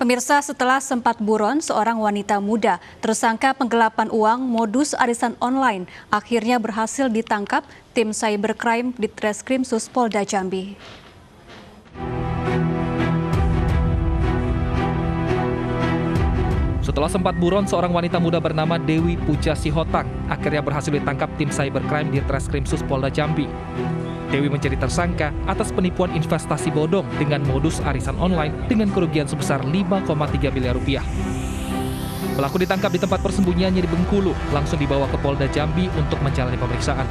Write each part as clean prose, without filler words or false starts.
Pemirsa, setelah sempat buron, seorang wanita muda tersangka penggelapan uang modus arisan online akhirnya berhasil ditangkap tim cybercrime di Treskrim Polda Jambi. Setelah sempat buron, seorang wanita muda bernama Dewi Puja Sihotang akhirnya berhasil ditangkap tim cybercrime di Treskrim Polda Jambi. Dewi menjadi tersangka atas penipuan investasi bodong dengan modus arisan online dengan kerugian sebesar 5,3 miliar rupiah. Pelaku ditangkap di tempat persembunyiannya di Bengkulu, langsung dibawa ke Polda Jambi untuk menjalani pemeriksaan.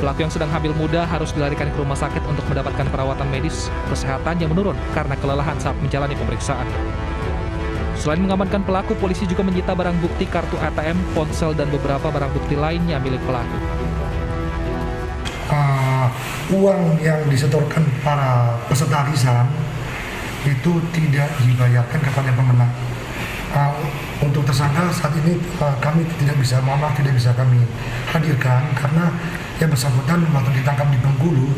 Pelaku yang sedang hamil muda harus dilarikan ke rumah sakit untuk mendapatkan perawatan medis. Kesehatannya menurun karena kelelahan saat menjalani pemeriksaan. Selain mengamankan pelaku, polisi juga menyita barang bukti kartu ATM, ponsel, dan beberapa barang bukti lainnya milik pelaku. Uang yang disetorkan para peserta arisan itu tidak dibayarkan kepada pemenang. Untuk tersangka saat ini kami tidak bisa kami hadirkan karena yang bersangkutan waktu ditangkap di Bengkulu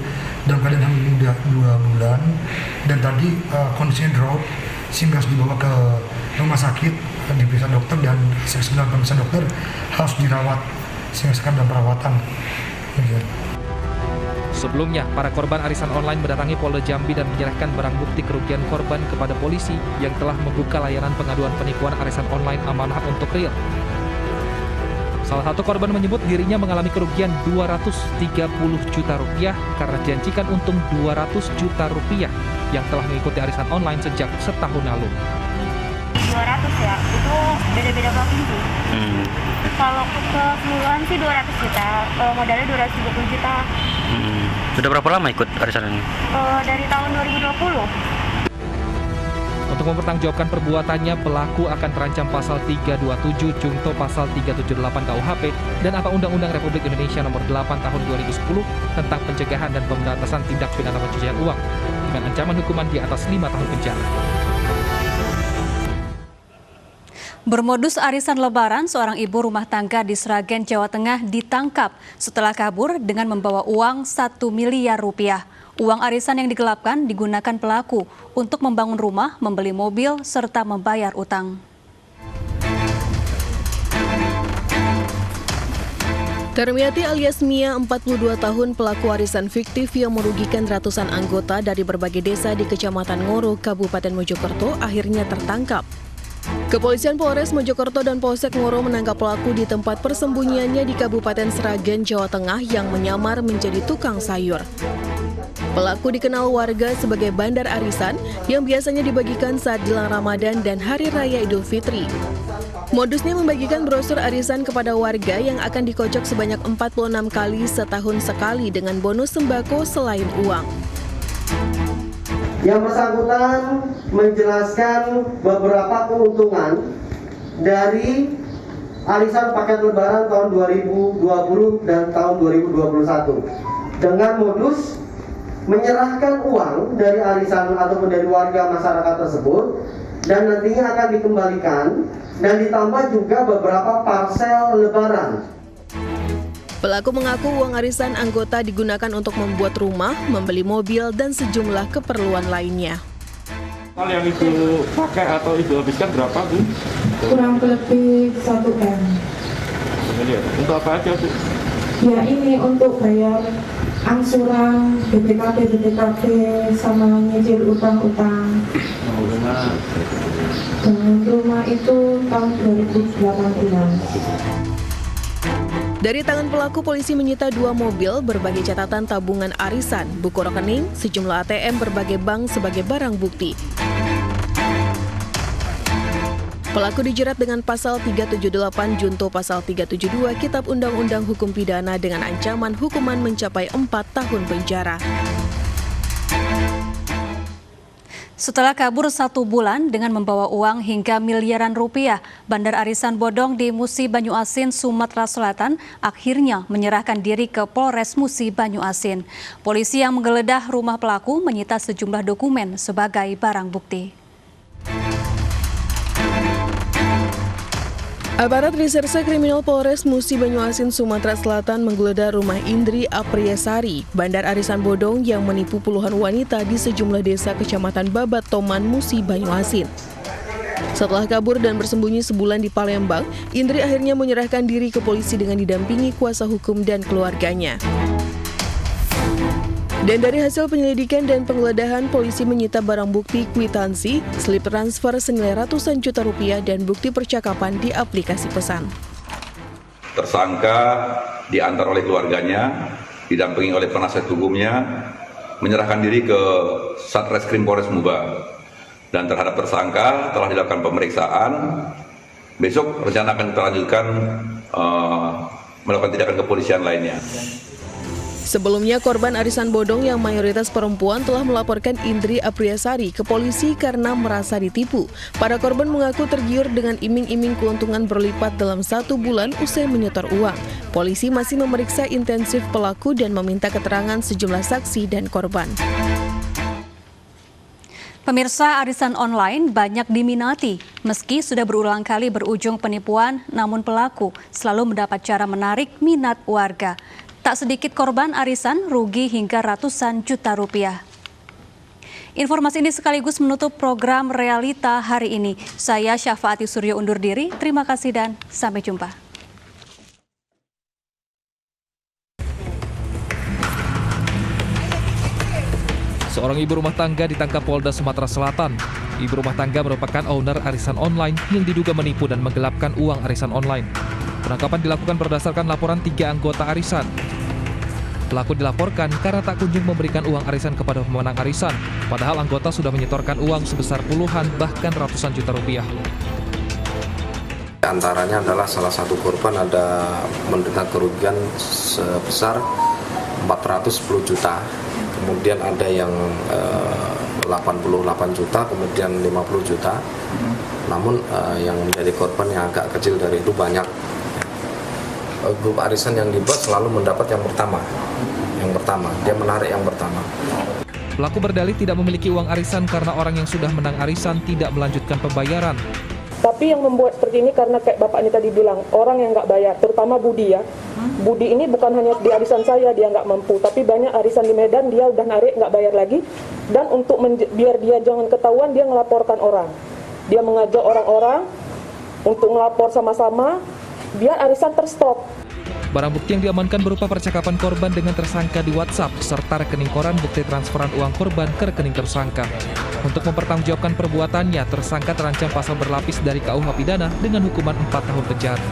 dalam keadaan hamil muda 2 bulan dan tadi kondisinya drop sehingga harus dibawa ke rumah sakit diperiksa dokter dan sesudah pemeriksaan dokter harus dirawat sehingga sekarang dalam perawatan. Sebelumnya, para korban arisan online mendatangi Polda Jambi dan menyerahkan barang bukti kerugian korban kepada polisi yang telah membuka layanan pengaduan penipuan arisan online Amanah untuk Real. Salah satu korban menyebut dirinya mengalami kerugian 230 juta rupiah karena janjikan untung 200 juta rupiah yang telah mengikuti arisan online sejak setahun lalu. 200 ya, itu beda-beda provinsi. Kalau keseluruhan sih 200 juta, modalnya 230 juta. Sudah berapa lama ikut arisan ini? Dari tahun 2020. Untuk mempertanggungjawabkan perbuatannya, pelaku akan terancam pasal 327 Jungto pasal 378 KUHP dan atau Undang-Undang Republik Indonesia Nomor 8 Tahun 2010 tentang pencegahan dan pemberantasan tindak pidana pencucian uang dengan ancaman hukuman di atas 5 tahun penjara. Bermodus arisan lebaran, seorang ibu rumah tangga di Sragen, Jawa Tengah ditangkap setelah kabur dengan membawa uang 1 miliar rupiah. Uang arisan yang digelapkan digunakan pelaku untuk membangun rumah, membeli mobil, serta membayar utang. Darmiati alias Mia, 42 tahun, pelaku arisan fiktif yang merugikan ratusan anggota dari berbagai desa di Kecamatan Ngoro, Kabupaten Mojokerto, akhirnya tertangkap. Kepolisian Polres Mojokerto dan Polsek Ngoro menangkap pelaku di tempat persembunyiannya di Kabupaten Sragen, Jawa Tengah yang menyamar menjadi tukang sayur. Pelaku dikenal warga sebagai bandar arisan yang biasanya dibagikan saat jelang Ramadan dan Hari Raya Idul Fitri. Modusnya membagikan brosur arisan kepada warga yang akan dikocok sebanyak 46 kali setahun sekali dengan bonus sembako selain uang. Yang bersangkutan menjelaskan beberapa keuntungan dari arisan paket lebaran tahun 2020 dan tahun 2021 dengan modus menyerahkan uang dari arisan ataupun dari warga masyarakat tersebut dan nantinya akan dikembalikan dan ditambah juga beberapa parsel lebaran. Pelaku mengaku uang arisan anggota digunakan untuk membuat rumah, membeli mobil, dan sejumlah keperluan lainnya. Hal yang Ibu pakai atau Ibu habiskan berapa, Bu? Kurang lebih 1 M. Untuk apa aja, Bu? Ya ini untuk bayar angsuran, BPKB, sama nyicil utang-utang. Dengan rumah itu tahun 2018. Dari tangan pelaku, polisi menyita 2 mobil, berbagai catatan tabungan arisan, buku rekening, sejumlah ATM berbagai bank sebagai barang bukti. Pelaku dijerat dengan pasal 378 Junto pasal 372 Kitab Undang-Undang Hukum Pidana dengan ancaman hukuman mencapai 4 tahun penjara. Setelah kabur 1 bulan dengan membawa uang hingga miliaran rupiah, bandar arisan bodong di Musi Banyuasin, Sumatera Selatan akhirnya menyerahkan diri ke Polres Musi Banyuasin. Polisi yang menggeledah rumah pelaku menyita sejumlah dokumen sebagai barang bukti. Aparat Reserse Kriminal Polres Musi Banyuasin, Sumatera Selatan menggeledah rumah Indri Apriyasari, bandar arisan bodong yang menipu puluhan wanita di sejumlah desa Kecamatan Babat Toman, Musi Banyuasin. Setelah kabur dan bersembunyi sebulan di Palembang, Indri akhirnya menyerahkan diri ke polisi dengan didampingi kuasa hukum dan keluarganya. Dan dari hasil penyelidikan dan penggeledahan, polisi menyita barang bukti kwitansi, slip transfer senilai ratusan juta rupiah dan bukti percakapan di aplikasi pesan. Tersangka diantar oleh keluarganya, didampingi oleh penasihat hukumnya, menyerahkan diri ke Satreskrim Polres Muba. Dan terhadap tersangka telah dilakukan pemeriksaan. Besok rencana akan kita lanjutkan melakukan tindakan kepolisian lainnya. Sebelumnya, korban arisan bodong yang mayoritas perempuan telah melaporkan Indri Apriyasari ke polisi karena merasa ditipu. Para korban mengaku tergiur dengan iming-iming keuntungan berlipat dalam 1 bulan usai menyetor uang. Polisi masih memeriksa intensif pelaku dan meminta keterangan sejumlah saksi dan korban. Pemirsa, arisan online banyak diminati. Meski sudah berulang kali berujung penipuan, namun pelaku selalu mendapat cara menarik minat warga. Tak sedikit korban arisan rugi hingga ratusan juta rupiah. Informasi ini sekaligus menutup program Realita hari ini. Saya Syafaati Suryo undur diri. Terima kasih dan sampai jumpa. Seorang ibu rumah tangga ditangkap Polda Sumatera Selatan. Ibu rumah tangga merupakan owner arisan online yang diduga menipu dan menggelapkan uang arisan online. Penangkapan dilakukan berdasarkan laporan 3 anggota arisan. Pelaku dilaporkan karena tak kunjung memberikan uang arisan kepada pemenang arisan, padahal anggota sudah menyetorkan uang sebesar puluhan bahkan ratusan juta rupiah. Antaranya adalah salah satu korban ada menderita kerugian sebesar 410 juta, kemudian ada yang 88 juta, kemudian 50 juta. Namun yang menjadi korban yang agak kecil dari itu banyak. Grup arisan yang dibuat selalu mendapat yang pertama, dia menarik yang pertama. Pelaku berdalih tidak memiliki uang arisan karena orang yang sudah menang arisan tidak melanjutkan pembayaran. Tapi yang membuat seperti ini karena kayak Bapak ini tadi bilang, orang yang nggak bayar, terutama Budi ya. Budi ini bukan hanya di arisan saya dia nggak mampu, tapi banyak arisan di Medan dia udah narik nggak bayar lagi. Dan untuk biar dia jangan ketahuan, dia ngelaporkan orang. Dia mengajak orang-orang untuk ngelapor sama-sama, biar arisan terstop. Barang bukti yang diamankan berupa percakapan korban dengan tersangka di WhatsApp, serta rekening koran bukti transferan uang korban ke rekening tersangka. Untuk mempertanggungjawabkan perbuatannya, tersangka terancam pasal berlapis dari KUH Pidana dengan hukuman 4 tahun penjara.